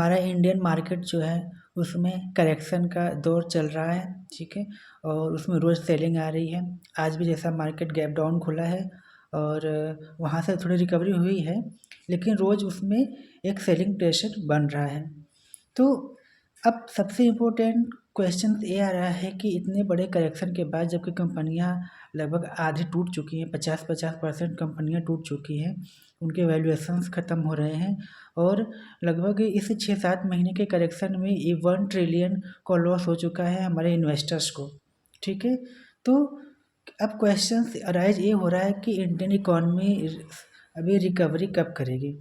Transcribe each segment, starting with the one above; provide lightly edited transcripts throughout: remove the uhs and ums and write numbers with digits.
हमारा Indian market जो है उसमें करेक्शन का दौर चल रहा है, ठीक है, और उसमें रोज़ सेलिंग आ रही है। आज भी जैसा मार्केट गैप डाउन खुला है और वहाँ से थोड़ी रिकवरी हुई है, लेकिन रोज़ उसमें एक सेलिंग प्रेशर बन रहा है। तो अब सबसे इम्पोर्टेंट क्वेश्चन ये आ रहा है कि इतने बड़े करेक्शन के बाद जबकि कंपनियां लगभग आधी टूट चुकी हैं, 50% कंपनियां टूट चुकी हैं, उनके वैल्यूएशंस ख़त्म हो रहे हैं और लगभग इस 6-7 महीने के करेक्शन में ये 1 ट्रिलियन का लॉस हो चुका है हमारे इन्वेस्टर्स को, ठीक है। तो अब क्वेश्चन अराइज ये हो रहा है कि इंडियन इकॉनमी अभी रिकवरी कब करेगी,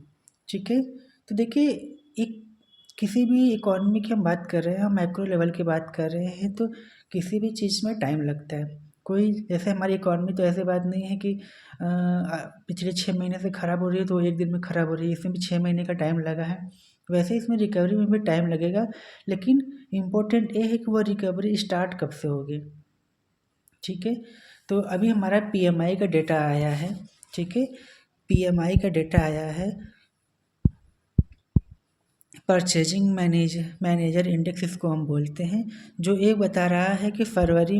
ठीक है। तो देखिए, एक किसी भी इकॉनमी की हम बात कर रहे हैं, हम मैक्रो लेवल की बात कर रहे हैं, तो किसी भी चीज़ में टाइम लगता है। कोई जैसे हमारी इकॉनमी तो ऐसी बात नहीं है कि पिछले 6 महीने से ख़राब हो रही है तो एक दिन में ख़राब हो रही है, इसमें भी 6 महीने का टाइम लगा है। वैसे इसमें रिकवरी में भी टाइम लगेगा, लेकिन इम्पोर्टेंट ये है कि वो रिकवरी स्टार्ट कब से होगी, ठीक है। तो अभी हमारा PMI का डेटा आया है, ठीक है। PMI का डेटा आया है, परचेजिंग मैनेजर इंडेक्स इसको हम बोलते हैं, जो ये बता रहा है कि फरवरी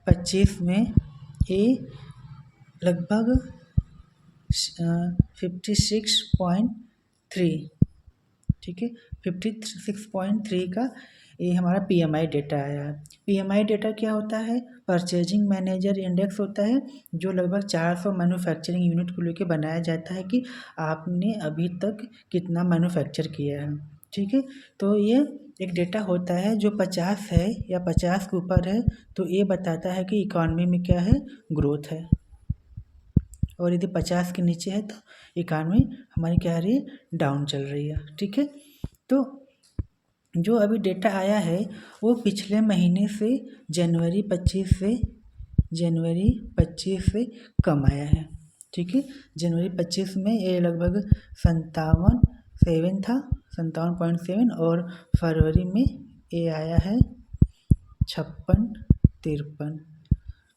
25 में ये लगभग 56.3, ठीक है, 56.3 का ये हमारा PMI डेटा आया है। PMI डेटा क्या होता है? परचेजिंग मैनेजर इंडेक्स होता है, जो लगभग 400 मैन्युफैक्चरिंग यूनिट को लेकर बनाया जाता है कि आपने अभी तक कितना मैन्युफैक्चर किया है, ठीक है। तो ये एक डेटा होता है जो 50 है या 50 के ऊपर है, तो ये बताता है कि इकॉनमी में क्या है, ग्रोथ है, और यदि 50 के नीचे है तो इकॉनमी हमारी क्या आ रही है, डाउन चल रही है, ठीक है। तो जो अभी डेटा आया है वो पिछले महीने से जनवरी 25 से कम आया है, ठीक है। जनवरी 25 में ये लगभग 57.7 था, 57.7, और फरवरी में ये आया है 56-53।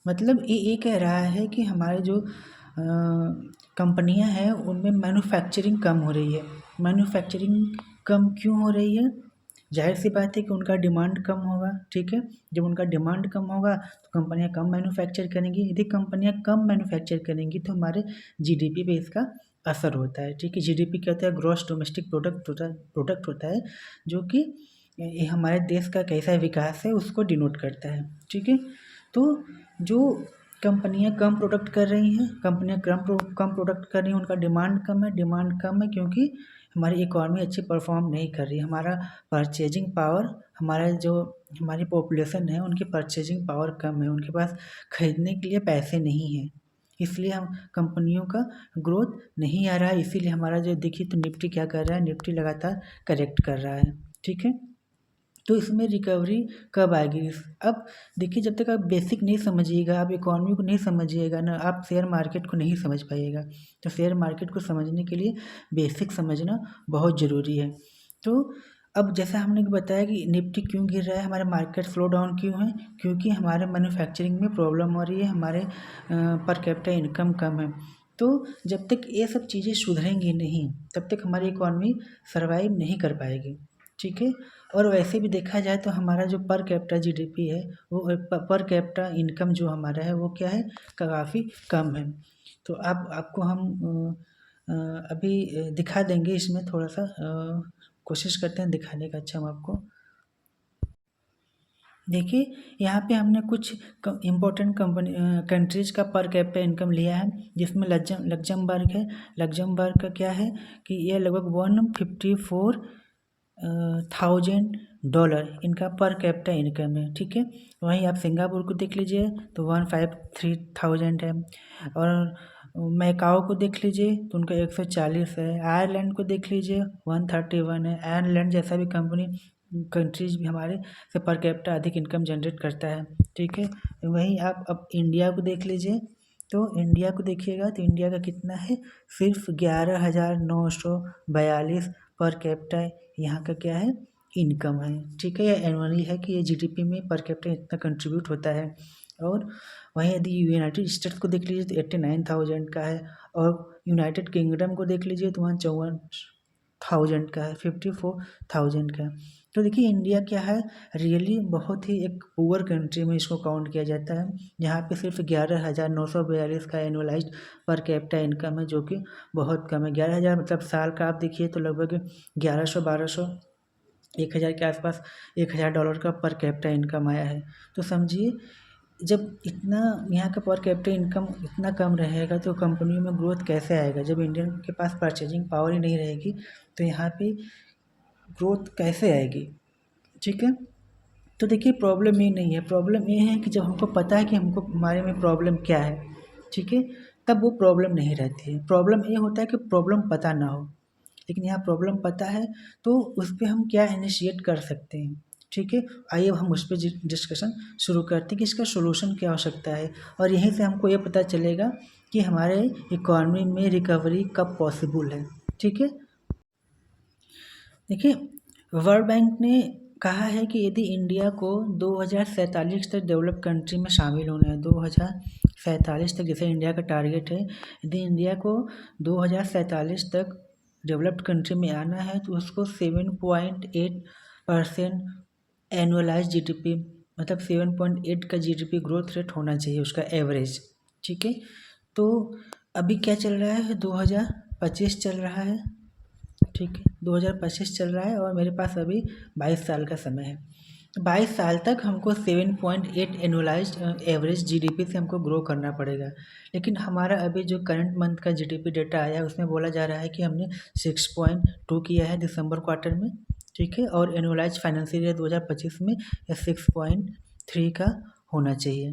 मतलब ये कह रहा है कि हमारे जो कंपनियां हैं उनमें मैन्युफैक्चरिंग कम हो रही है। मैन्युफैक्चरिंग कम क्यों हो रही है? जाहिर सी बात है कि उनका डिमांड कम होगा, ठीक है। जब उनका डिमांड कम होगा तो कंपनियां कम मैन्युफैक्चर करेंगी। यदि कंपनियां कम मैन्युफैक्चर करेंगी तो हमारे GDP पे इसका असर होता है, ठीक है। GDP क्या होता है? ग्रॉस डोमेस्टिक प्रोडक्ट होता है, जो कि ये हमारे देश का कैसा विकास है उसको डिनोट करता है, ठीक है। तो जो कंपनियां कम प्रोडक्ट कर रही हैं, कम प्रोडक्ट कर रही हैं, उनका डिमांड कम है क्योंकि हमारी इकॉनमी अच्छी परफॉर्म नहीं कर रही है। हमारा परचेजिंग पावर, हमारी पॉपुलेशन है उनकी परचेजिंग पावर कम है, उनके पास खरीदने के लिए पैसे नहीं हैं, इसलिए हम कंपनियों का ग्रोथ नहीं आ रहा है। इसीलिए हमारा जो देखिए तो निफ्टी क्या कर रहा है, निफ्टी लगातार करेक्ट कर रहा है, ठीक है। तो इसमें रिकवरी कब आएगी? अब देखिए, जब तक आप बेसिक नहीं समझिएगा, आप इकॉनमी को नहीं समझिएगा ना, आप शेयर मार्केट को नहीं समझ पाइएगा। तो शेयर मार्केट को समझने के लिए बेसिक समझना बहुत ज़रूरी है। तो अब जैसा हमने बताया कि निफ्टी क्यों गिर रहा है, हमारे मार्केट स्लो डाउन क्यों है, क्योंकि हमारे मैन्युफैक्चरिंग में प्रॉब्लम हो रही है, हमारे पर कैपिटा इनकम कम है। तो जब तक ये सब चीज़ें सुधरेंगी नहीं, तब तक हमारी इकॉनमी सर्वाइव नहीं कर पाएगी, ठीक है। और वैसे भी देखा जाए तो हमारा जो पर कैपिटा GDP है, वो पर कैपिटा इनकम जो हमारा है वो क्या है, काफ़ी कम है। तो आपको हम अभी दिखा देंगे, इसमें थोड़ा सा कोशिश करते हैं दिखाने का। अच्छा, हम आपको देखिए, यहाँ पे हमने कुछ इम्पोर्टेंट कंट्रीज़ का पर कैपिटा इनकम लिया है, जिसमें लग्जमबर्ग है। लग्जमबर्ग का क्या है कि ये लगभग $154,000 इनका पर कैपिटा इनकम है, ठीक है। वहीं आप सिंगापुर को देख लीजिए तो 153,000 है, और मैकाओ को देख लीजिए तो उनका 140 है। आयरलैंड को देख लीजिए 131 है। आयरलैंड जैसा भी कंट्रीज भी हमारे से पर कैपिटा अधिक इनकम जनरेट करता है, ठीक है। वहीं आप अब इंडिया को देख लीजिए, तो इंडिया को देखिएगा तो इंडिया का कितना है, सिर्फ 11,942 पर कैपिटा यहाँ का क्या है, इनकम है, ठीक है। यह एनुअली है कि ये GDP में पर कैपिटा इतना कंट्रीब्यूट होता है। और वहीं यदि यूनाइटेड स्टेट्स को देख लीजिए तो 89,000 का है, और यूनाइटेड किंगडम को देख लीजिए तो वहाँ थाउजेंड का है, 54,000 का है। तो देखिए इंडिया क्या है, रियली बहुत ही एक पुअर कंट्री में इसको काउंट किया जाता है। यहाँ पे सिर्फ 11,942 का एनुअलाइज्ड पर कैपिटा इनकम है, जो कि बहुत कम है। 11,000 मतलब साल का आप देखिए तो लगभग 1100, 1200, 1,000 के आसपास $1,000 का पर कैपिटा इनकम आया है। तो समझिए जब इतना यहाँ का पर कैपिटा इनकम इतना कम रहेगा तो कंपनियों में ग्रोथ कैसे आएगा। जब इंडियन के पास परचेजिंग पावर ही नहीं रहेगी तो यहाँ पे ग्रोथ कैसे आएगी, ठीक है। तो देखिए प्रॉब्लम ये नहीं है, प्रॉब्लम ये है कि जब हमको पता है कि हमको हमारे में प्रॉब्लम क्या है, ठीक है, तब वो प्रॉब्लम नहीं रहती है। प्रॉब्लम ये होता है कि प्रॉब्लम पता ना हो, लेकिन यहाँ प्रॉब्लम पता है तो उस पर हम क्या इनिशिएट कर सकते हैं, ठीक है। आइए हम उस पर डिस्कशन शुरू करते हैं कि इसका सोल्यूशन क्या हो सकता है, और यहीं से हमको ये पता चलेगा कि हमारे इकॉनमी में रिकवरी कब पॉसिबल है, ठीक है। देखिए वर्ल्ड बैंक ने कहा है कि यदि इंडिया को 2047 तक डेवलप कंट्री में शामिल होना है, 2047 तक जैसे इंडिया का टारगेट है, यदि इंडिया को 2047 तक डेवलप्ड कंट्री में आना है तो उसको 7.8% एनुअलाइज जीडीपी मतलब 7.8 का जीडीपी ग्रोथ रेट होना चाहिए उसका एवरेज, ठीक है। तो अभी क्या चल रहा है, 2025 चल रहा है, ठीक है, 2025 चल रहा है और मेरे पास अभी 22 साल का समय है। तो 22 साल तक हमको 7.8 एनुअलाइज्ड एवरेज जीडीपी से हमको ग्रो करना पड़ेगा। लेकिन हमारा अभी जो करंट मंथ का जीडीपी डेटा आया है उसमें बोला जा रहा है कि हमने 6.2 किया है दिसंबर क्वार्टर में, ठीक है, और एनुअलाइज फाइनेंशियल ईयर 2025 में 6.3 का होना चाहिए,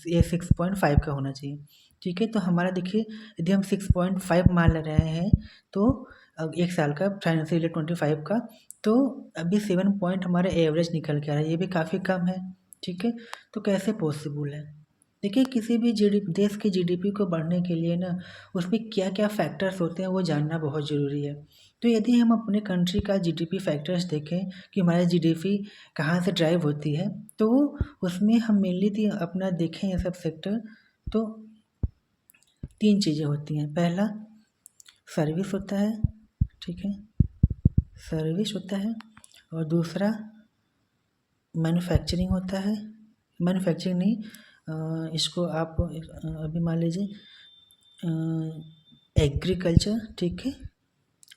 ये 6.5 का होना चाहिए, ठीक है। तो हमारा देखिए यदि हम 6.5 मान ले रहे हैं तो अब एक साल का फाइनेंशियल ईयर 25 का, तो अभी 7 पॉइंट हमारा एवरेज निकल के आ रहा है, ये भी काफ़ी कम है, ठीक है। तो कैसे पॉसिबल है, देखिए किसी भी देश की जीडीपी को बढ़ने के लिए ना उसमें क्या क्या फैक्टर्स होते हैं वो जानना बहुत ज़रूरी है। तो यदि हम अपने कंट्री का जीडीपी फैक्टर्स देखें कि हमारी जीडीपी कहाँ से ड्राइव होती है, तो उसमें हम मेनली अपना देखें ये सब सेक्टर, तो 3 चीज़ें होती हैं। पहला सर्विस होता है, ठीक है, सर्विस होता है, और दूसरा मैन्युफैक्चरिंग होता है, मैन्युफैक्चरिंग नहीं, इसको आप अभी मान लीजिए एग्रीकल्चर, ठीक है,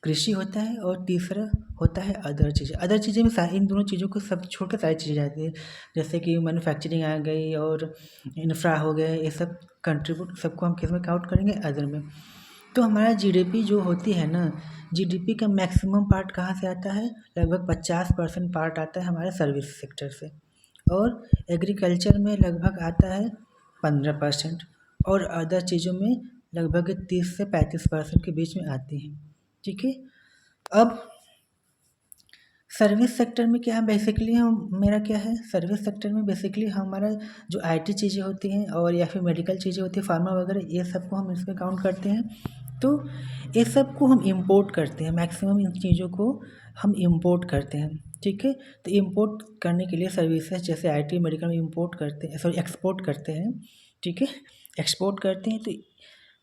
कृषि होता है, और तीसरा होता है अदर चीज़ें। अदर चीज़ें में इन दोनों चीज़ों को सब छोड़ के सारी चीज़ें आती है, जैसे कि मैन्युफैक्चरिंग आ गई और इंफ्रा हो गए, ये सब कंट्रीब्यूट सबको हम किस में काउंट करेंगे, अदर में। तो हमारा जीडीपी जो होती है ना, जीडीपी का मैक्सिमम पार्ट कहाँ से आता है, लगभग 50% पार्ट आता है हमारे सर्विस सेक्टर से, और एग्रीकल्चर में लगभग आता है 15%, और अदर चीज़ों में लगभग 30 से 35% के बीच में आती हैं, ठीक है। अब सर्विस सेक्टर में क्या बेसिकली हम मेरा क्या है, सर्विस सेक्टर में बेसिकली हमारा जो आईटी चीज़ें होती हैं और या फिर मेडिकल चीज़ें होती हैं, फार्मा वगैरह, ये सबको हम इसमें काउंट करते हैं। तो ये सब को हम इंपोर्ट करते हैं, मैक्सिमम इन चीज़ों को हम इंपोर्ट करते हैं, ठीक है। तो इंपोर्ट करने के लिए सर्विसेज जैसे आईटी मेडिकल में इंपोर्ट करते हैं, सॉरी एक्सपोर्ट करते हैं, ठीक है, एक्सपोर्ट करते हैं तो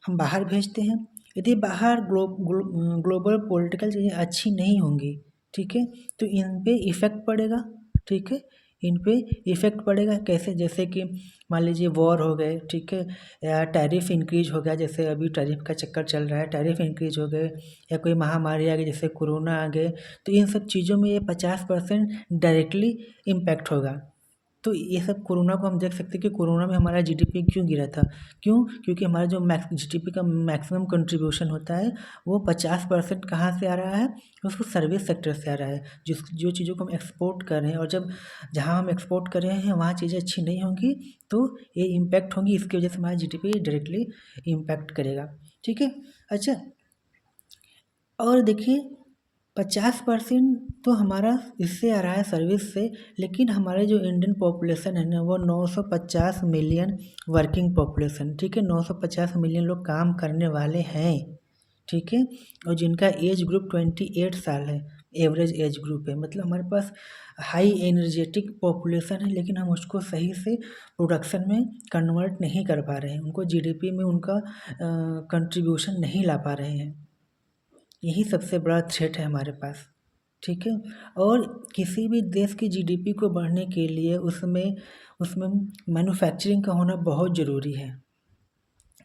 हम बाहर भेजते हैं। यदि बाहर ग्लोबल पॉलिटिकल चीज़ें अच्छी नहीं होंगी, ठीक है, तो इन पे इफ़ेक्ट पड़ेगा, ठीक है, इन पे इफ़ेक्ट पड़ेगा कैसे, जैसे कि मान लीजिए वॉर हो गए, ठीक है, या टैरिफ इंक्रीज हो गया, जैसे अभी टैरिफ का चक्कर चल रहा है, टैरिफ इंक्रीज हो गए, या कोई महामारी आ गई जैसे कोरोना आ गए, तो इन सब चीज़ों में ये 50% डायरेक्टली इम्पैक्ट होगा। तो ये सब कोरोना को हम देख सकते हैं कि कोरोना में हमारा जीडीपी क्यों गिरा था, क्यों, क्योंकि हमारा जो जीडीपी का मैक्सिमम कंट्रीब्यूशन होता है वो 50% कहाँ से आ रहा है, उसको सर्विस सेक्टर से आ रहा है, जो चीज़ों को हम एक्सपोर्ट कर रहे हैं, और जब जहाँ हम एक्सपोर्ट कर रहे हैं वहाँ चीज़ें अच्छी नहीं होंगी तो ये इम्पैक्ट होंगी, इसकी वजह से हमारा जीडीपी डायरेक्टली इम्पैक्ट करेगा, ठीक है। अच्छा, और देखिए 50% तो हमारा इससे आ रहा है सर्विस से, लेकिन हमारे जो इंडियन पॉपुलेशन है ना वो 950 मिलियन वर्किंग पॉपुलेशन, ठीक है, 950 मिलियन लोग काम करने वाले हैं, ठीक है, और जिनका एज ग्रुप 28 साल है, एवरेज एज ग्रुप है, मतलब हमारे पास हाई एनर्जेटिक पॉपुलेशन है, लेकिन हम उसको सही से प्रोडक्शन में कन्वर्ट नहीं कर पा रहे हैं, उनको जीडीपी में उनका कंट्रीब्यूशन नहीं ला पा रहे हैं, यही सबसे बड़ा थ्रेट है हमारे पास, ठीक है। और किसी भी देश की जीडीपी को बढ़ने के लिए उसमें उसमें मैन्युफैक्चरिंग का होना बहुत ज़रूरी है,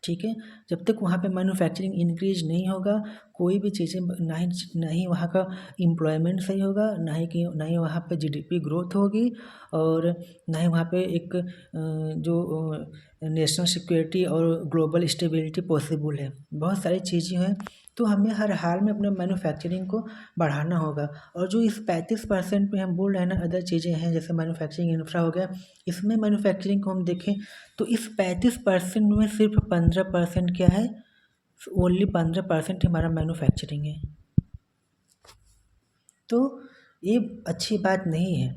ठीक है। जब तक वहाँ पे मैन्युफैक्चरिंग इंक्रीज नहीं होगा, कोई भी चीज़ें ना ही वहाँ का एम्प्लॉयमेंट सही होगा, ना ही वहाँ पे जीडीपी ग्रोथ होगी, और ना ही वहाँ पे एक जो नेशनल सिक्योरिटी और ग्लोबल स्टेबिलिटी पॉसिबल है। बहुत सारी चीज़ें हैं, तो हमें हर हाल में अपने मैन्युफैक्चरिंग को बढ़ाना होगा। और जो इस 35% पे हम बोल रहे हैं ना, अदर चीज़ें हैं जैसे मैन्युफैक्चरिंग इंफ्रा हो गया, इसमें मैन्युफैक्चरिंग को हम देखें तो इस 35% में सिर्फ 15% क्या है, ओनली 15% हमारा मैन्युफैक्चरिंग है। तो ये अच्छी बात नहीं है।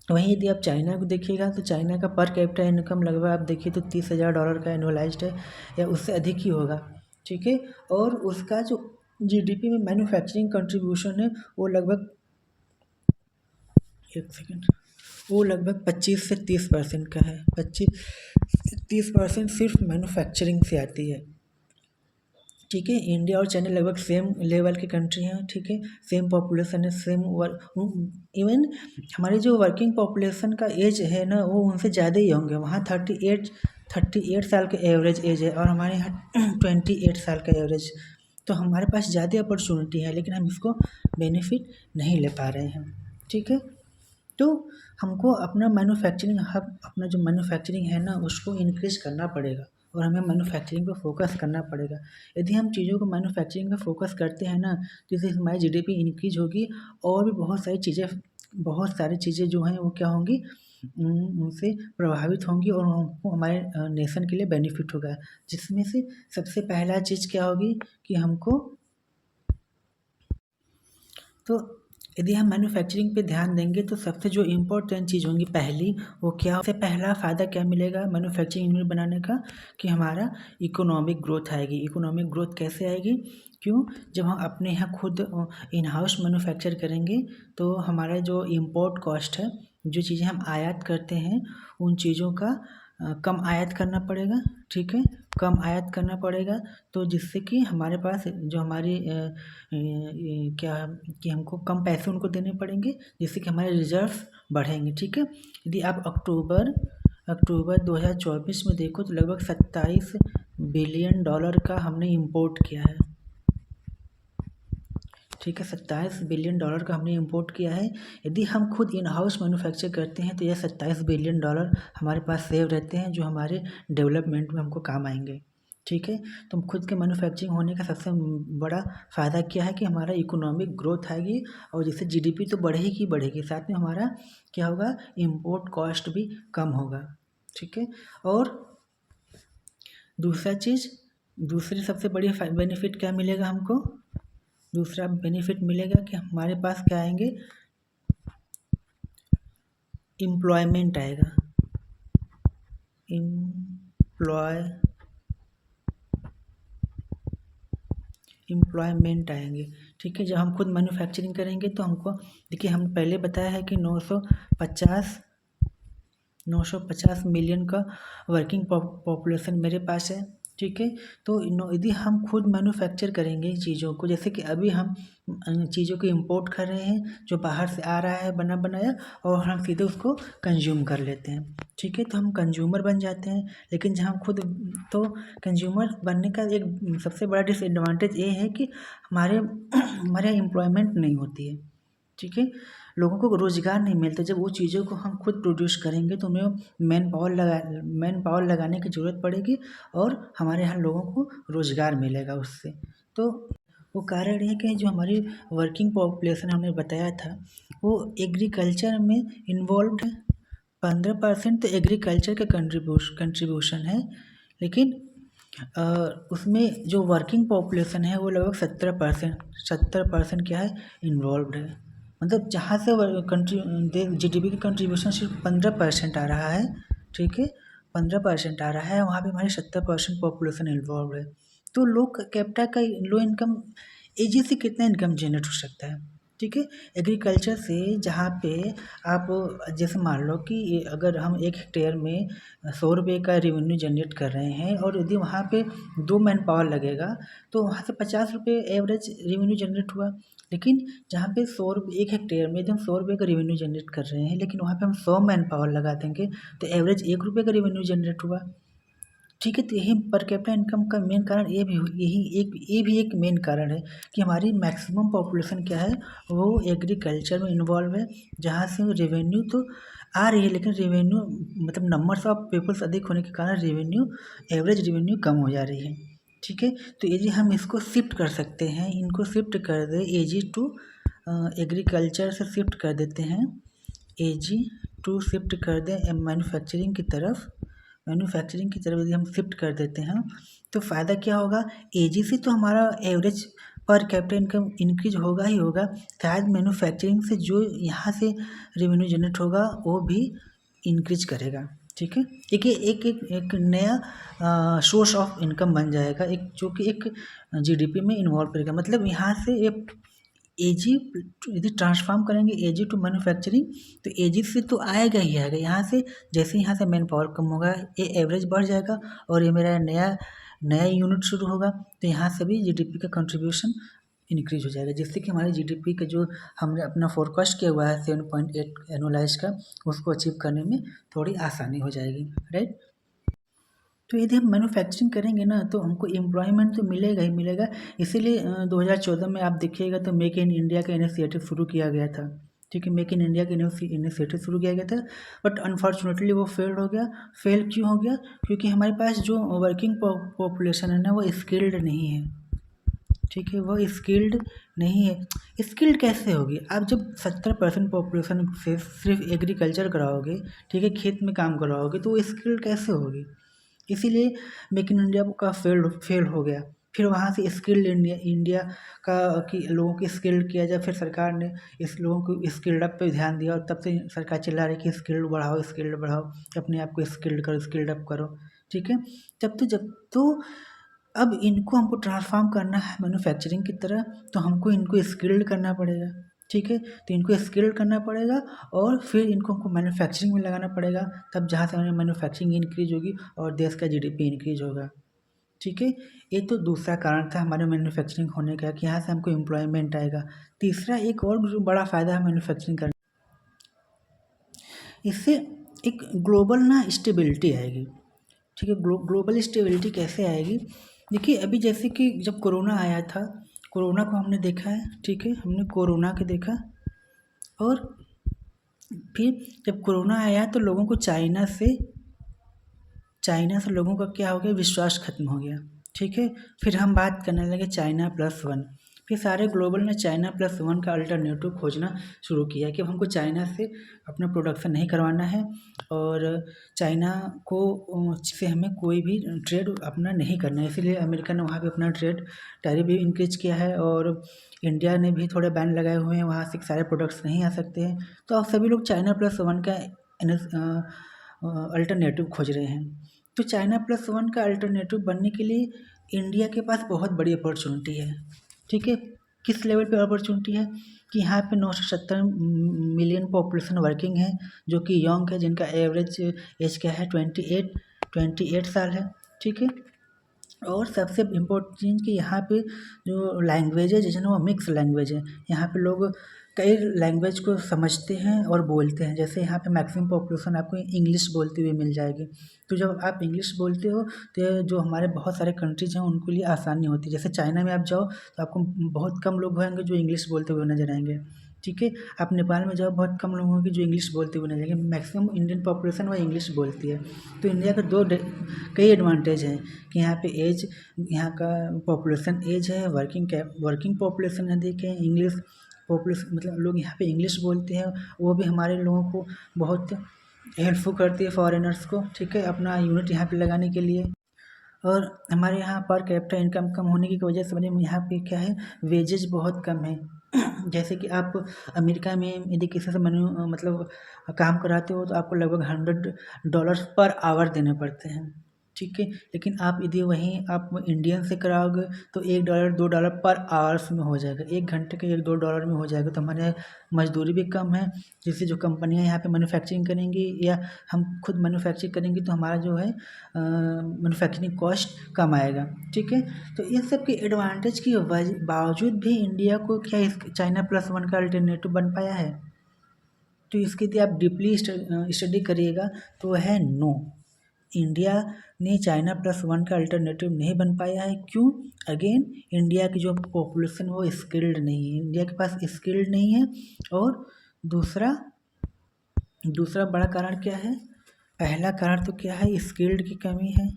वहीं यदि आप चाइना को देखिएगा तो चाइना का पर कैपिटा इनकम लगभग आप देखिए तो $30,000 का एनुअलाइज्ड है, या उससे अधिक ही होगा, ठीक है। और उसका जो जीडीपी में मैन्युफैक्चरिंग कंट्रीब्यूशन है वो लगभग, एक सेकेंड, वो लगभग 25 से 30% का है। 25 से 30% सिर्फ मैन्युफैक्चरिंग से आती है, ठीक है। इंडिया और चाइना लगभग सेम लेवल की कंट्री हैं, ठीक है। सेम पॉपुलेशन है, सेम इवन हमारी जो वर्किंग पॉपुलेशन का एज है ना, वो उनसे ज़्यादा ही होंगे। वहाँ 38 साल का एवरेज एज है, और हमारे यहाँ 28 साल का एवरेज। तो हमारे पास ज़्यादा अपॉर्चुनिटी है, लेकिन हम इसको बेनिफिट नहीं ले पा रहे हैं, ठीक है। तो हमको अपना मैन्युफैक्चरिंग हब, अपना जो मैन्युफैक्चरिंग है ना, उसको इंक्रीज करना पड़ेगा, और हमें मैन्युफैक्चरिंग पे फोकस करना पड़ेगा। यदि हम चीज़ों को मैन्युफैक्चरिंग पे फोकस करते हैं ना, तो इससे हमारी जीडीपी इंक्रीज होगी, और भी बहुत सारी चीज़ें जो हैं वो क्या होंगी, उनसे प्रभावित होंगी, और हमको हमारे नेशन के लिए बेनिफिट होगा। जिसमें से सबसे पहला चीज़ क्या होगी कि हमको, तो यदि हम मैन्युफैक्चरिंग पे ध्यान देंगे तो सबसे जो इम्पोर्टेंट चीज़ होंगी पहली, वो क्या, सबसे पहला फ़ायदा क्या मिलेगा मैन्युफैक्चरिंग यूनिट बनाने का, कि हमारा इकोनॉमिक ग्रोथ आएगी। इकोनॉमिक ग्रोथ कैसे आएगी, क्यों, जब हम अपने यहाँ खुद इन हाउस मैन्युफैक्चर करेंगे तो हमारा जो इम्पोर्ट कॉस्ट है, जो चीज़ें हम आयात करते हैं उन चीज़ों का कम आयात करना पड़ेगा, ठीक है। कम आयात करना पड़ेगा, तो जिससे कि हमारे पास जो हमारी क्या, कि हमको कम पैसे उनको देने पड़ेंगे, जिससे कि हमारे रिजर्व्स बढ़ेंगे, ठीक है। यदि आप अक्टूबर 2024 में देखो तो लगभग $27 बिलियन का हमने इंपोर्ट किया है, ठीक है। $27 बिलियन का हमने इंपोर्ट किया है। यदि हम खुद इन हाउस मैन्युफैक्चर करते हैं तो यह $27 बिलियन हमारे पास सेव रहते हैं, जो हमारे डेवलपमेंट में हमको काम आएंगे, ठीक है। तो खुद के मैन्युफैक्चरिंग होने का सबसे बड़ा फ़ायदा क्या है कि हमारा इकोनॉमिक ग्रोथ आएगी, और जिससे जीडीपी तो बढ़ेगी बढ़ेगी, साथ में हमारा क्या होगा, इम्पोर्ट कॉस्ट भी कम होगा, ठीक है। और दूसरी सबसे बड़ी बेनिफिट क्या मिलेगा हमको, दूसरा बेनिफिट मिलेगा कि हमारे पास क्या आएंगे, एम्प्लॉयमेंट आएगा, एम्प्लॉयमेंट आएंगे, ठीक है। जब हम खुद मैन्युफैक्चरिंग करेंगे तो हमको, देखिए हम पहले बताया है कि 950 मिलियन का वर्किंग पॉपुलेशन मेरे पास है, ठीक है। तो यदि हम खुद मैन्युफैक्चर करेंगे चीज़ों को, जैसे कि अभी हम चीज़ों को इंपोर्ट कर रहे हैं जो बाहर से आ रहा है बना बनाया, और हम सीधे उसको कंज्यूम कर लेते हैं, ठीक है। तो हम कंज्यूमर बन जाते हैं। लेकिन जहाँ खुद, तो कंज्यूमर बनने का एक सबसे बड़ा डिसएडवांटेज ये है कि हमारे एम्प्लॉयमेंट नहीं होती है, ठीक है। लोगों को रोज़गार नहीं मिलता। जब वो चीज़ों को हम खुद प्रोड्यूस करेंगे तो हमें मैन पावर लगाने की ज़रूरत पड़ेगी, और हमारे यहाँ लोगों को रोज़गार मिलेगा उससे। तो वो कारण है कि जो हमारी वर्किंग पॉपुलेशन हमने बताया था वो एग्रीकल्चर में इन्वॉल्व है। 15% तो एग्रीकल्चर का कंट्रीब्यूशन है, लेकिन उसमें जो वर्किंग पॉपुलेशन है वो लगभग 70% क्या है, इन्वॉल्व है। मतलब जहाँ से जीडीपी की कंट्रीब्यूशन सिर्फ 15% आ रहा है, ठीक है। 15% आ रहा है, वहाँ पे हमारी 70% पॉपुलेशन इन्वॉल्व है। तो लो कैपिटा का लो इनकम एजी से कितना इनकम जनरेट हो सकता है, ठीक है। एग्रीकल्चर से जहाँ पे आप जैसे मान लो कि अगर हम 1 हेक्टेयर में 100 रुपये का रेवेन्यू जनरेट कर रहे हैं और यदि वहाँ पे 2 मैन पावर लगेगा तो वहाँ से 50 रुपये एवरेज रेवेन्यू जनरेट हुआ। लेकिन जहाँ पे 1 हेक्टेयर में यदि हम 100 रुपये का रेवेन्यू जनरेट कर रहे हैं लेकिन वहाँ पे हम 100 मैन पावर लगा देंगे तो एवरेज 1 रुपये का रेवेन्यू जनरेट हुआ। ठीक है, तो यही पर कैपिटा इनकम का मेन कारण ये भी एक मेन कारण है कि हमारी मैक्सिमम पॉपुलेशन क्या है, वो एग्रीकल्चर में इन्वॉल्व है, जहाँ से रेवेन्यू तो आ रही है लेकिन रेवेन्यू मतलब नंबर्स ऑफ पीपल्स अधिक होने के कारण एवरेज रेवेन्यू कम हो जा रही है। ठीक है, तो यदि हम इसको शिफ्ट कर सकते हैं, इनको शिफ्ट कर दे एजी टू एग्रीकल्चर से शिफ्ट कर देते हैं, एजी टू शिफ्ट कर दें मैन्युफैक्चरिंग की तरफ यदि हम शिफ्ट कर देते हैं तो फ़ायदा क्या होगा, एजी से तो हमारा average per capita income increase होगा ही होगा, शायद मैन्युफैक्चरिंग से जो यहाँ से रेवेन्यू जनरेट होगा वो भी इंक्रीज करेगा। ठीक है, एक नया सोर्स ऑफ इनकम बन जाएगा, एक जो कि एक जीडीपी में इन्वॉल्व करेगा। मतलब यहाँ से एक एजी यदि ट्रांसफॉर्म करेंगे एजी टू मैन्युफैक्चरिंग तो एजी से तो आएगा ही आएगा, यहाँ से जैसे यहाँ से मैन पावर कम होगा ये एवरेज बढ़ जाएगा और ये मेरा नया यूनिट शुरू होगा तो यहाँ से भी जीडीपी का कंट्रीब्यूशन इंक्रीज हो जाएगा, जिससे कि हमारे जीडीपी का जो हमने अपना फोरकास्ट किया हुआ है 7.8 एनुअलाइज का, उसको अचीव करने में थोड़ी आसानी हो जाएगी। राइट, तो यदि हम मैन्युफैक्चरिंग करेंगे ना तो हमको एम्प्लॉयमेंट तो मिलेगा ही मिलेगा। इसीलिए 2014 में आप देखिएगा तो मेक इन इंडिया का इनिशिएटिव शुरू किया गया था। ठीक है, मेक इन इंडिया का इनिशिएटिव शुरू किया गया था, बट अनफॉर्चुनेटली वो फेल हो गया। फेल क्यों हो गया, क्योंकि हमारे पास जो वर्किंग पॉपुलेशन है ना वो स्किल्ड नहीं है। ठीक है, वो स्किल्ड नहीं है। स्किल्ड कैसे होगी, आप जब 70% पॉपुलेशन से सिर्फ एग्रीकल्चर कराओगे, ठीक है, खेत में काम कराओगे तो वो स्किल्ड कैसे होगी। इसीलिए मेक इन इंडिया का फेल हो गया। फिर वहाँ से स्किल्ड इंडिया का कि लोगों की स्किल्ड किया जाए, फिर सरकार ने इस लोगों को स्किल्ड अप पे ध्यान दिया और तब से सरकार चिल्ला रही कि स्किल्ड बढ़ाओ, अपने आप को स्किल्ड अप करो। ठीक है, जब तो अब इनको हमको ट्रांसफॉर्म करना है मैन्युफैक्चरिंग की तरह, तो हमको इनको स्किल्ड करना पड़ेगा। ठीक है, तो इनको स्किल्ड करना पड़ेगा और फिर इनको हमको मैन्युफैक्चरिंग में लगाना पड़ेगा, तब जहाँ से हमारी मैन्युफैक्चरिंग इंक्रीज होगी और देश का जीडीपी इंक्रीज होगा। ठीक है, ये तो दूसरा कारण था हमारे मैन्युफैक्चरिंग होने का कि यहाँ से हमको एम्प्लॉयमेंट आएगा। तीसरा एक और जो बड़ा फ़ायदा है मैन्युफैक्चरिंग करने, इससे एक ग्लोबल ना स्टेबिलिटी आएगी। ठीक है, ग्लोबल स्टेबिलिटी कैसे आएगी, देखिए अभी जैसे कि जब कोरोना आया था, कोरोना को हमने देखा है। ठीक है, हमने कोरोना के देखा और फिर जब कोरोना आया तो लोगों को चाइना से लोगों का क्या हो गया, विश्वास खत्म हो गया। ठीक है, फिर हम बात करने लगे China+1, फिर सारे ग्लोबल ने China+1 का अल्टरनेटिव खोजना शुरू किया कि अब हमको चाइना से अपना प्रोडक्शन नहीं करवाना है और चाइना को से हमें कोई भी ट्रेड अपना नहीं करना है। इसीलिए अमेरिका ने वहाँ पे अपना ट्रेड टैरिफ भी इंक्रीज किया है और इंडिया ने भी थोड़े बैन लगाए हुए हैं, वहाँ से सारे प्रोडक्ट्स नहीं आ सकते हैं। तो अब सभी लोग China+1 का अल्टरनेटिव खोज रहे हैं। तो China+1 का अल्टरनेटिव बनने के लिए इंडिया के पास बहुत बड़ी अपॉर्चुनिटी है। ठीक है, किस लेवल पे अपॉर्चुनिटी है कि यहाँ पे 970 मिलियन पॉपुलेशन वर्किंग है जो कि यंग है, जिनका एवरेज एज क्या है 28 साल है। ठीक है, और सबसे इम्पोर्टेंट चीज़ कि यहाँ पे जो लैंग्वेजेज है ना वो मिक्स लैंग्वेज है। यहाँ पे लोग कई लैंग्वेज को समझते हैं और बोलते हैं। जैसे यहाँ पे मैक्सिमम पॉपुलेशन आपको इंग्लिश बोलते हुए मिल जाएगी, तो जब आप इंग्लिश बोलते हो तो जो हमारे बहुत सारे कंट्रीज हैं उनके लिए आसानी होती है। जैसे चाइना में आप जाओ तो आपको बहुत कम लोग होंगे जो इंग्लिश बोलते हुए नजर आएंगे। ठीक है, आप नेपाल में जाओ बहुत कम लोग होंगे जो इंग्लिश बोलते हुए नजर आएंगे। मैक्सिमम इंडियन पॉपुलेशन वह इंग्लिश बोलती है। तो इंडिया का कई एडवांटेज हैं कि यहाँ का पॉपुलेशन एज है, वर्किंग पॉपुलेशन अधिक है, इंग्लिश पॉपुलेशन मतलब लोग यहाँ पे इंग्लिश बोलते हैं, वो भी हमारे लोगों को बहुत हेल्पफुल करती है फॉरेनर्स को। ठीक है, अपना यूनिट यहाँ पे लगाने के लिए। और हमारे यहाँ पर कैपिटा इनकम कम होने की वजह से यहाँ पे क्या है, वेजेज बहुत कम है। जैसे कि आप अमेरिका में यदि किसी से मतलब काम कराते हो तो आपको लगभग $100 पर आवर देने पड़ते हैं। ठीक है। लेकिन आप यदि वहीं आप इंडियन से कराओगे तो $1 $2 पर आवर्स में हो जाएगा, 1 घंटे के $1-2 में हो जाएगा। तो हमारे मजदूरी भी कम है, जिससे जो कंपनियां यहाँ पे मैन्युफैक्चरिंग करेंगी या हम खुद मैन्युफैक्चर करेंगे तो हमारा जो है मैन्युफैक्चरिंग कॉस्ट कम आएगा, ठीक है। तो इन सब के एडवांटेज के बावजूद भी इंडिया को क्या चाइना +1 का अल्टरनेटिव बन पाया है? तो इसकी यदि आप डीपली स्टडी करिएगा तो वह है नो। इंडिया ने चाइना +1 का अल्टरनेटिव नहीं बन पाया है। क्यों? अगेन इंडिया की जो पॉपुलेशन वो स्किल्ड नहीं है, इंडिया के पास स्किल्ड नहीं है। और दूसरा बड़ा कारण क्या है? पहला कारण तो क्या है? स्किल्ड की कमी है,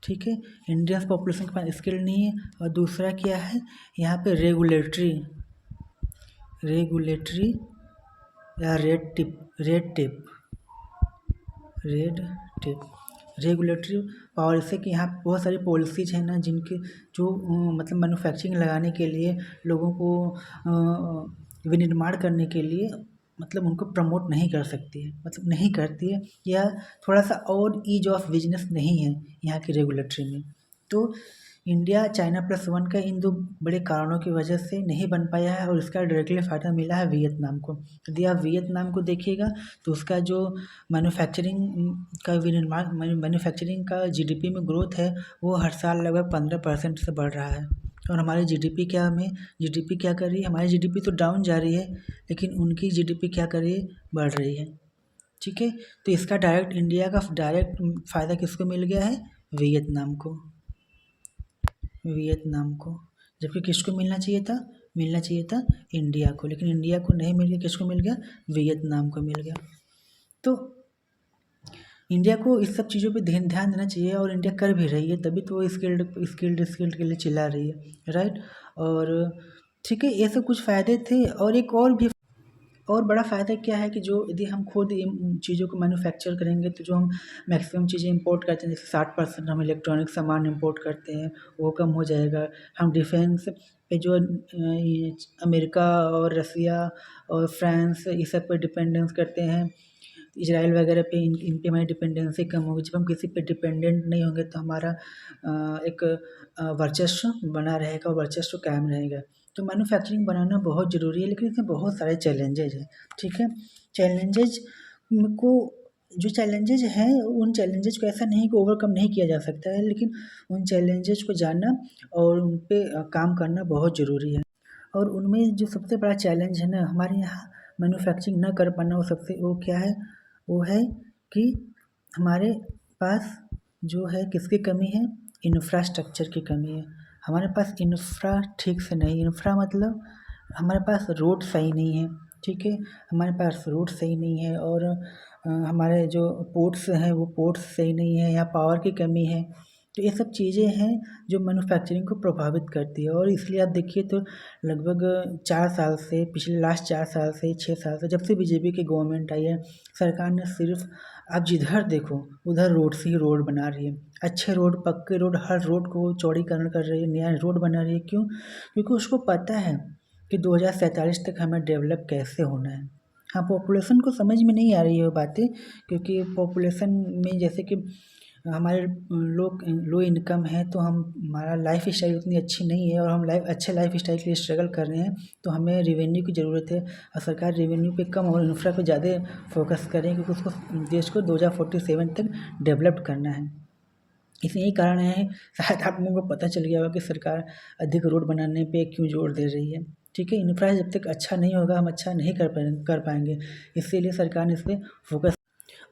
ठीक है। इंडियन पॉपुलेशन के पास स्किल्ड नहीं है। और दूसरा क्या है? यहाँ पे रेगुलेटरी या रेड टेप रेगुलेटरी पावर, इससे कि यहाँ बहुत सारी पॉलिसीज हैं ना जिनके जो मतलब मैन्युफैक्चरिंग लगाने के लिए लोगों को विनिर्माण करने के लिए मतलब उनको प्रमोट नहीं कर सकती है, मतलब नहीं करती है, या थोड़ा सा और ईज ऑफ बिजनेस नहीं है यहाँ की रेगुलेटरी में। तो इंडिया चाइना +1 का इन 2 बड़े कारणों की वजह से नहीं बन पाया है। और इसका डायरेक्टली फ़ायदा मिला है वियतनाम को। यदि आप वियतनाम को देखिएगा तो उसका जो मैन्युफैक्चरिंग का जीडीपी में ग्रोथ है वो हर साल लगभग 15% से बढ़ रहा है। और हमारी जीडीपी क्या कर रही है? हमारी जीडीपी तो डाउन जा रही है, लेकिन उनकी जीडीपी क्या कर रही है? बढ़ रही है, ठीक है। तो इसका इंडिया का डायरेक्ट फ़ायदा किसको मिल गया है? वियतनाम को। जबकि किसको मिलना चाहिए था इंडिया को, लेकिन इंडिया को नहीं मिल गया। किसको मिल गया? वियतनाम को मिल गया। तो इंडिया को इस सब चीज़ों पे ध्यान देना चाहिए, और इंडिया कर भी रही है, तभी तो वो स्किल्ड के लिए चिल्ला रही है, राइट। और ठीक है, ये सब कुछ फ़ायदे थे। और एक और बड़ा फ़ायदा क्या है कि जो यदि हम खुद इन चीज़ों को मैन्युफैक्चर करेंगे तो जो हम मैक्सिमम चीज़ें इंपोर्ट करते हैं, जैसे 60% हम इलेक्ट्रॉनिक सामान इंपोर्ट करते हैं, वो कम हो जाएगा। हम डिफेंस पे जो अमेरिका और रसिया और फ्रांस इस सब पे डिपेंडेंस करते हैं, इजराइल वगैरह पे इन पे हमारी डिपेंडेंसी कम होगी। जब हम किसी पे डिपेंडेंट नहीं होंगे तो हमारा एक वर्चस्व बना रहेगा, वर्चस्व कायम रहेगा। तो मैन्युफैक्चरिंग बनाना बहुत ज़रूरी है, लेकिन इसमें बहुत सारे चैलेंजेज हैं, ठीक है। जो चैलेंजेज हैं उन चैलेंजेज को ऐसा नहीं कि ओवरकम नहीं किया जा सकता है, लेकिन उन चैलेंजेज को जानना और उन पे काम करना बहुत ज़रूरी है। और उनमें जो सबसे बड़ा चैलेंज है ना हमारे यहाँ मैन्युफैक्चरिंग ना कर पाना, वो क्या है? वो है कि हमारे पास जो है किसकी कमी है? इंफ्रास्ट्रक्चर की कमी है। हमारे पास इंफ्रा ठीक से नहीं, इंफ्रा मतलब हमारे पास रोड सही नहीं है, ठीक है। हमारे पास रोड सही नहीं है, और हमारे जो पोर्ट्स हैं वो पोर्ट्स सही नहीं है, या पावर की कमी है। तो ये सब चीज़ें हैं जो मैन्युफैक्चरिंग को प्रभावित करती है। और इसलिए आप देखिए तो लगभग 4 साल से, लास्ट 4 साल से 6 साल से, जब से बीजेपी की गवर्नमेंट आई है, सरकार ने सिर्फ आप जिधर देखो उधर रोड से ही रोड बना रही है। अच्छे रोड, पक्के रोड, हर रोड को चौड़ीकरण कर रही है, नया रोड बना रही है। क्यों? क्योंकि उसको पता है कि 2047 तक हमें डेवलप कैसे होना है। हाँ, पॉपुलेशन को समझ में नहीं आ रही है वो बातें, क्योंकि पॉपुलेशन में जैसे कि हमारे लोग लो इनकम है, तो हमारा लाइफ स्टाइल उतनी अच्छी नहीं है, और हम अच्छे लाइफ स्टाइल के लिए स्ट्रगल कर रहे हैं। तो हमें रेवेन्यू की ज़रूरत है, और सरकार रेवेन्यू पे कम और इंफ्रा पे ज़्यादा फोकस करें, क्योंकि उसको देश को 2047 तक डेवलप करना है। इसमें यही कारण है, शायद आप लोगों को पता चल गया होगा कि सरकार अधिक रोड बनाने पे क्यों जोर दे रही है, ठीक है। इंफ्रा जब तक अच्छा नहीं होगा हम अच्छा नहीं कर पाएंगे, इसीलिए सरकार ने इस पर फोकस।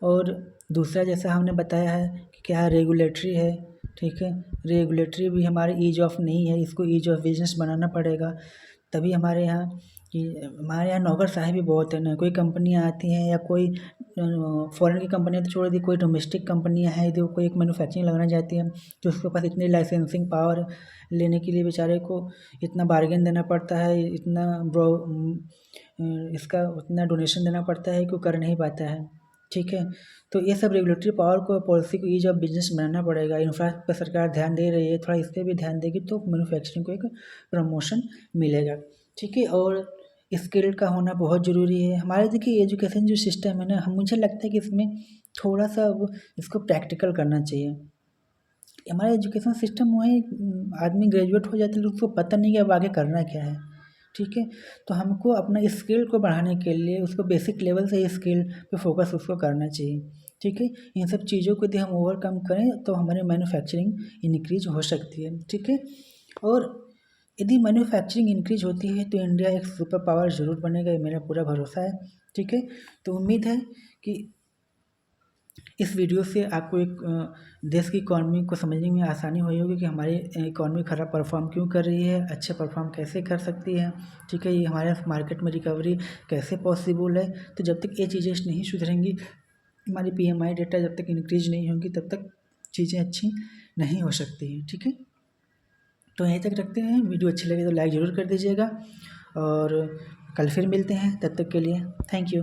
और दूसरा, जैसा हमने बताया है कि क्या रेगुलेटरी है, ठीक है। रेगुलेटरी भी हमारे ईज ऑफ नहीं है, इसको ईज ऑफ बिजनेस बनाना पड़ेगा, तभी हमारे यहाँ नौकरशाही भी बहुत है ना। कोई कंपनियाँ आती हैं, या कोई फॉरेन की कंपनियाँ तो छोड़ दी, कोई डोमेस्टिक कंपनियाँ हैं, यदि कोई एक मैन्युफैक्चरिंग लगाना चाहती हैं तो उसके पास इतनी लाइसेंसिंग पावर लेने के लिए बेचारे को इतना बार्गेन देना पड़ता है, इसका उतना डोनेशन देना पड़ता है कि वो कर नहीं पाता है, ठीक है। तो ये सब रेगुलेटरी पावर को, पॉलिसी को ईज ऑफ बिजनेस बनाना पड़ेगा। इंफ्रा पर सरकार ध्यान दे रही है, थोड़ा इस पर भी ध्यान देगी तो मैन्युफैक्चरिंग को एक प्रमोशन मिलेगा, ठीक है। और स्किल का होना बहुत ज़रूरी है। हमारे देखिए एजुकेशन जो सिस्टम है ना, मुझे लगता है कि इसमें थोड़ा सा अब इसको प्रैक्टिकल करना चाहिए। हमारा एजुकेशन सिस्टम वही आदमी ग्रेजुएट हो जाता है तो उसको पता नहीं कि अब आगे करना क्या है, ठीक है। तो हमको अपना स्किल को बढ़ाने के लिए उसको बेसिक लेवल से ही स्किल पे फोकस उसको करना चाहिए, ठीक है। इन सब चीज़ों को यदि हम ओवरकम करें तो हमारी मैन्युफैक्चरिंग इंक्रीज हो सकती है, ठीक है। और यदि मैन्युफैक्चरिंग इंक्रीज होती है तो इंडिया एक सुपर पावर ज़रूर बनेगा, ये मेरा पूरा भरोसा है, ठीक है। तो उम्मीद है कि इस वीडियो से आपको एक देश की इकॉनमी को समझने में आसानी हुई होगी कि हमारी इकॉनमी खराब परफॉर्म क्यों कर रही है, अच्छे परफॉर्म कैसे कर सकती है, ठीक है। ये हमारे मार्केट में रिकवरी कैसे पॉसिबल है। तो जब तक ये चीज़ें नहीं सुधरेंगी, हमारी PMI डेटा जब तक इंक्रीज नहीं होंगी तब तक चीज़ें अच्छी नहीं हो सकती हैं, ठीक है। तो यहीं तक रखते हैं, वीडियो अच्छी लगे तो लाइक ज़रूर कर दीजिएगा और कल फिर मिलते हैं, तब तक के लिए थैंक यू।